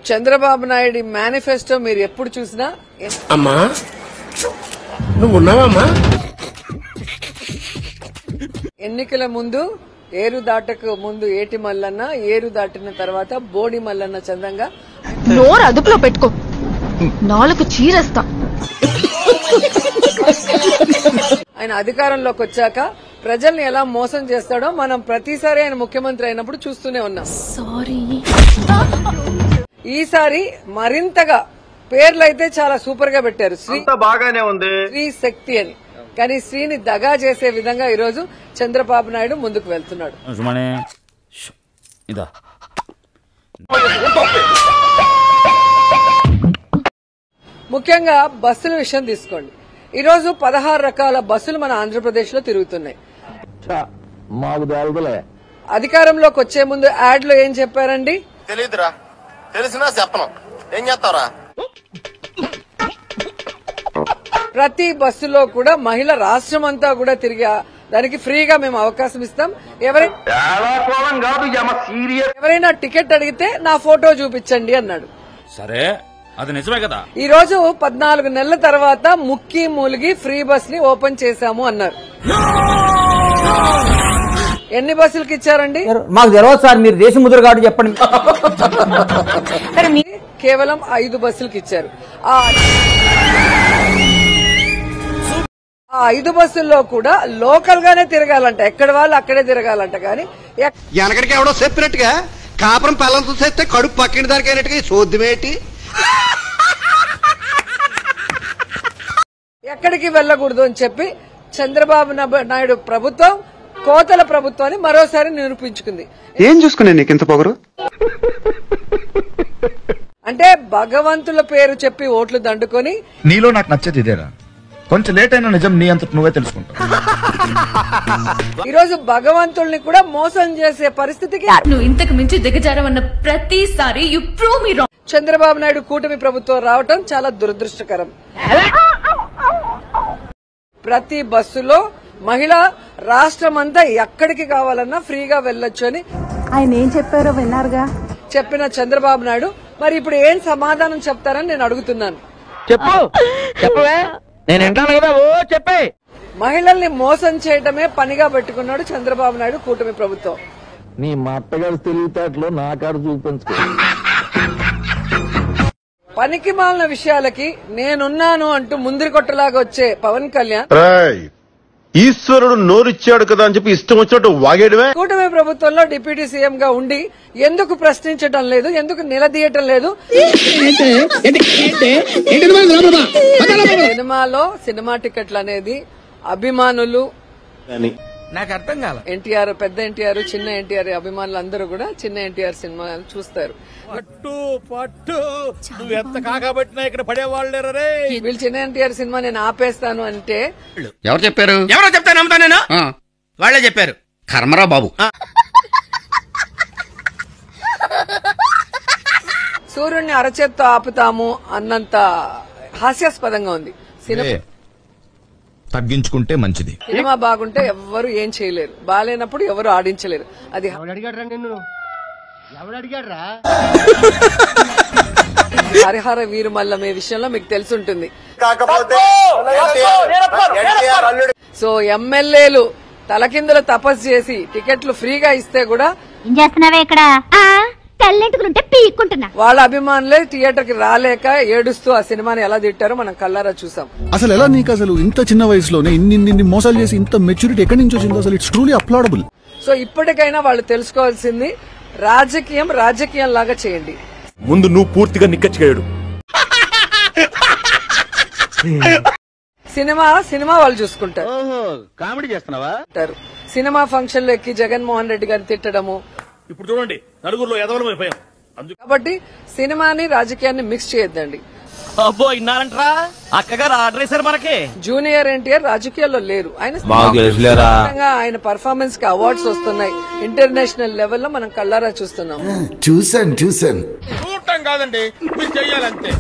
Chandrababu Naidu manifesto మీరు ఎప్పుడు చూసినా అమ్మా నువ్వు ఉన్నావమ్మా? ఎన్నికల ముందు ఏరు దాటకు ముందు ఏటి మల్లన్న, ఏరు దాటిన తర్వాత బోడి మల్లన్న చందంగా నోరు అదుపులో పెట్టుకో, నాలుగు చీరేస్తా. ఆయన అధికారంలోకి వచ్చాక ప్రజల్ని ఎలా మోసం చేస్తాడో మనం ప్రతిసారి ఆయన ముఖ్యమంత్రి అయినప్పుడు చూస్తూనే ఉన్నాం. సారీ. ఈసారి మరింతగా పేర్లైతే చాలా సూపర్ గా పెట్టారు. బాగానే ఉంది శ్రీ శక్తి అని. కానీ శ్రీని దగా చేసే విధంగా ఈరోజు చంద్రబాబు నాయుడు ముందుకు వెళ్తున్నాడు. ముఖ్యంగా బస్సుల విషయం తీసుకోండి. ఈరోజు 16 రకాల బస్సులు మన ఆంధ్రప్రదేశ్ లో తిరుగుతున్నాయి. అధికారంలోకి వచ్చే ముందు యాడ్ లో ఏం చెప్పారండి? తెలీదురా, తెలిసినా చెప్పను, ఏం చేస్తావరా? ప్రతి బస్సులో కూడా మహిళ రాష్ట్రం అంతా కూడా తిరిగా దానికి ఫ్రీగా మేము అవకాశం ఇస్తాం. ఎవరైనా టికెట్ అడిగితే నా ఫోటో చూపించండి అన్నాడు. సరే, అది నిజమే కదా. ఈ రోజు 14 నెలల తర్వాత ముక్కి మూలిగి ఫ్రీ బస్ ని ఓపెన్ చేశాము అన్నారు. ఎన్ని బస్సులకి ఇచ్చారండి? మాకు తెలియదు సార్, మీరు దేశ ముద్ర కాబట్టి చెప్పండి. కేవలం 5 బస్సులకి ఇచ్చారు. ఆ 5 బస్సుల్లో కూడా లోకల్ గానే తిరగాలంట, ఎక్కడ వాళ్ళు అక్కడే తిరగాలంట. కానీ వెనకడికి ఎవడో చెప్పినట్టుగా కాపురం పిల్లలు చూసేస్తే కడుపు పక్కిన దానికి అయినట్టుగా సోద్దిమేటి ఎక్కడికి వెళ్లకూడదు అని చెప్పి చంద్రబాబు నాయుడు ప్రభుత్వం కోతల ప్రభుత్వాన్ని మరోసారి నిరూపించుకుంది. ఏం చూసుకునే నీకు ఇంత పొగరు? అంటే భగవంతుల పేరు చెప్పి ఓట్లు దండుకొని నీలో నాకు నచ్చేది ఇదేరా, కొంచెం లేట్ అయినా నిజం నీ అంతటి నువ్వే తెలుసుకుంటావు. ఈరోజు భగవంతుల్ని కూడా మోసం చేసే పరిస్థితికి నువ్వు ఇంతకు మించి దిగజారవన్న ప్రతిసారి you prove me wrong. Chandrababu Naidu కూటమి ప్రభుత్వం రావటం చాలా దురదృష్టకరం. ప్రతి బస్సులో మహిళ రాష్ట్రం అంతా ఎక్కడికి కావాలన్నా ఫ్రీగా వెళ్లొచ్చు అని ఆయన ఏం చెప్పారో విన్నారుగా చెప్పిన చంద్రబాబు నాయుడు మరి ఇప్పుడు ఏం సమాధానం చెప్తారని నేను అడుగుతున్నాను. చెప్పు చెప్పవే, నేను వింటాను కదా. ఓ చెప్పే. మహిళల్ని మోసం చేయటమే పనిగా పెట్టుకున్నాడు చంద్రబాబు నాయుడు కూటమి ప్రభుత్వం. నీ మట్టగారు తెలివితేటలో నా కాడు చూపించుకో. పనికి మాలిన విషయాలకి నేనున్నాను అంటూ ముందరి కొట్టలాగా వచ్చే పవన్ కళ్యాణ్ ఈశ్వరుడు నోరిచ్చాడు కదా అని చెప్పి ఇష్టం వచ్చినట్టు వాగేయడమే. కూటమి ప్రభుత్వంలో డిప్యూటీ సీఎం గా ఉండి ఎందుకు ప్రశ్నించడం లేదు, ఎందుకు నిలదీయటం లేదు? సినిమా టికెట్లు అనేది అభిమానులు నాకు అర్థం కాల. ఎన్టీఆర్, పెద్ద ఎన్టీఆర్, చిన్న ఎన్టీఆర్ అభిమానులు అందరూ కూడా చిన్న ఎన్టీఆర్ సినిమా చూస్తారు. ఎంత కాకబట్టినా ఇక్కడ పడేవాళ్ళు రే. వీళ్ళు చిన్న ఎన్టీఆర్ సినిమా నేను ఆపేస్తాను అంటే ఎవరు చెప్పారు? ఎవరో చెప్తాను నమ్ముతా నేను. వాళ్లే చెప్పారు. కర్మరా బాబు. సూర్యుడిని అరచేత్తో ఆపుతాము అన్నంత హాస్యాస్పదంగా ఉంది సినిమా. తగ్గించుకుంటే మంచిది. సినిమా బాగుంటే ఎవరు ఏం చేయలేరు, బాగాలేనప్పుడు ఎవరు ఆడించలేరు. అది హరిహర వీరుమల్లమే విషయంలో మీకు తెలుసుంటుంది. సో ఎమ్మెల్యేలు తలకిందులు తపస్సు చేసి టికెట్లు ఫ్రీగా ఇస్తే కూడా ఏం చేస్తున్నావే ఇక్కడ? తెల్లెంటుకుంటే పీక్కుంటున్నా. వాళ్ళ అభిమానులే థియేటర్ కి రాలేక ఏడుస్తూ ఆ సినిమాని ఎలా తిట్టారో మనం కల్లారా చూసాం. అసలు ఎలా నీకు అసలు ఇంత చిన్న వయసులోనే ఇన్ని మోసాలు చేసి ఇంత మెచ్యూరిటీ ఎక్కడి నుంచి వచ్చిందో అసలు ఇట్స్ ట్రూలీ అప్లాడబుల్. సో ఇప్పటికైనా వాళ్ళు తెలుసుకోవాల్సింది రాజకీయం రాజకీయం లాగా చేయండి. ముందు నువ్వు పూర్తిగా నిక్కచ్చిగాడు. సినిమా వాళ్ళు చూసుకుంటారు. కామెడీ చేస్తున్నావా? సినిమా ఫంక్షన్ లో ఎక్కి జగన్మోహన్ రెడ్డి గారిని తిట్టడము. ఇప్పుడు చూడండి, నలుగురిలో ఎదవలమైపోయాం. కాబట్టి సినిమాని రాజకీయాన్ని మిక్స్ చేయొద్దండి. అబ్బో ఇన్నారంటరా, అక్కగారు ఆర్డర్ వేశారు మనకి. జూనియర్ ఎన్టీఆర్ రాజకీయాల్లో లేరు. ఆయన పర్ఫార్మెన్స్ కి అవార్డ్స్ వస్తున్నాయి. ఇంటర్నేషనల్ లెవెల్లో మనం కళ్ళారా చూస్తున్నాం. చూసాను చూడటం కాదండి, మీరు చెయ్యాలంతే.